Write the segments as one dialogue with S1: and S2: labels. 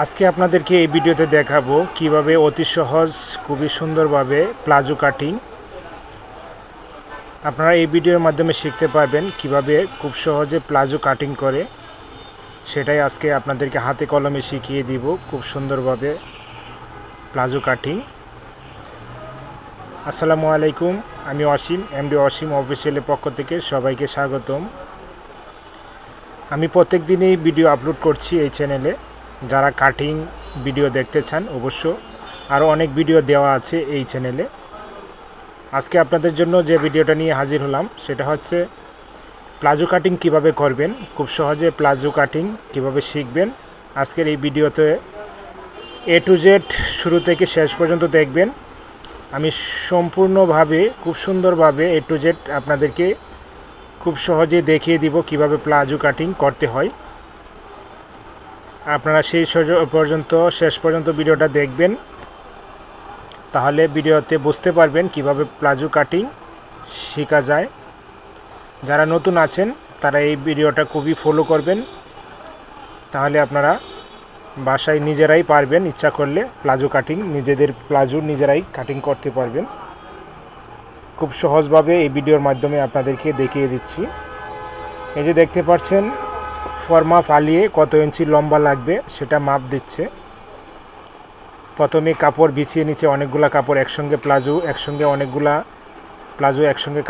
S1: আজকে আপনাদেরকে এই ভিডিওতে দেখাবো কিভাবে অতি সহজ খুবই সুন্দরভাবে প্লাজো কাটিং আপনারা এই ভিডিওর মাধ্যমে শিখতে পারবেন কিভাবে খুব সহজে প্লাজো কাটিং করে সেটাই আজকে আপনাদেরকে হাতে কলমে শিখিয়ে দিব খুব সুন্দরভাবে প্লাজো কাটিং। আসসালামু আলাইকুম, আমি অসীম, এমডি অসীম অফিসিয়ালের পক্ষ থেকে সবাইকে স্বাগতম। আমি প্রত্যেক দিনই ভিডিও আপলোড করছি এই চ্যানেলে। যারা কাটিং ভিডিও দেখতে চান অবশ্য আরও অনেক ভিডিও দেওয়া আছে এই চ্যানেলে। আজকে আপনাদের জন্য যে ভিডিওটা নিয়ে হাজির হলাম সেটা হচ্ছে প্লাজো কাটিং কিভাবে করবেন, খুব সহজে প্লাজো কাটিং কিভাবে শিখবেন। আজকের এই ভিডিওতে এ টু জেড শুরু থেকে শেষ পর্যন্ত দেখবেন। আমি সম্পূর্ণভাবে খুব সুন্দরভাবে এ টু জেড আপনাদেরকে খুব সহজে দেখিয়ে দিব কিভাবে প্লাজো কাটিং করতে হয়। আপনারা সেই পর্যন্ত শেষ পর্যন্ত ভিডিওটা দেখবেন, তাহলে ভিডিওতে বুঝতে পারবেন কিভাবে প্লাজো কাটিং শেখা যায়। যারা নতুন আছেন তারা এই ভিডিওটা খুবই ফলো করবেন, তাহলে আপনারা বাসায় নিজেরাই পারবেন, ইচ্ছা করলে প্লাজো কাটিং নিজেদের প্লাজো নিজেরাই কাটিং করতে পারবেন। খুব সহজভাবে এই ভিডিওর মাধ্যমে আপনাদেরকে দেখিয়ে দিচ্ছি। এই যে দেখতে পাচ্ছেন ফর্মা ফালিয়ে কত ইঞ্চি লম্বা লাগবে সেটা মাপ দিচ্ছে। প্রথমে কাপড় বিছিয়ে নিচ্ছে, অনেকগুলা কাপড় একসঙ্গে অনেকগুলা প্লাজো একসঙ্গে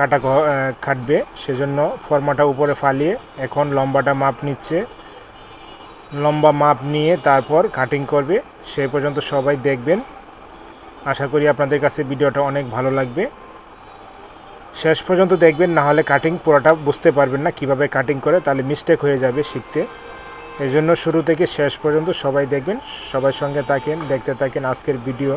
S1: কাটবে, সেজন্য ফর্মাটা উপরে ফালিয়ে এখন লম্বাটা মাপ নিচ্ছে। লম্বা মাপ নিয়ে তারপর কাটিং করবে। সেই পর্যন্ত সবাই দেখবেন, আশা করি আপনাদের কাছে ভিডিওটা অনেক ভালো লাগবে। শেষ পর্যন্ত দেখবেন, না হলে কাটিং পুরোটা বুঝতে পারবেন না কিভাবে কাটিং করে, তাহলে মিস্টেক হয়ে যাবে শিখতে। এই জন্য শুরু থেকে শেষ পর্যন্ত সবাই দেখবেন, সবার সঙ্গে থাকেন, দেখতে থাকেন আজকের ভিডিও।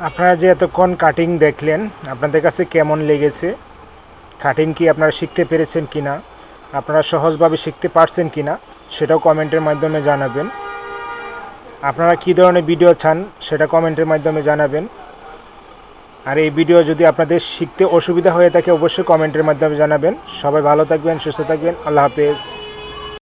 S1: আপনারা যে এতক্ষণ কাটিং দেখলেন, আপনাদের কাছে কেমন লেগেছে? কাটিং কি আপনারা শিখতে পেরেছেন কি না, আপনারা সহজভাবে শিখতে পারছেন কি না, সেটাও কমেন্টের মাধ্যমে জানাবেন। আপনারা কী ধরনের ভিডিও চান সেটা কমেন্টের মাধ্যমে জানাবেন। আর এই ভিডিও যদি আপনাদের শিখতে অসুবিধা হয়ে থাকে অবশ্যই কমেন্টের মাধ্যমে জানাবেন। সবাই ভালো থাকবেন, সুস্থ থাকবেন। আল্লাহ হাফেজ।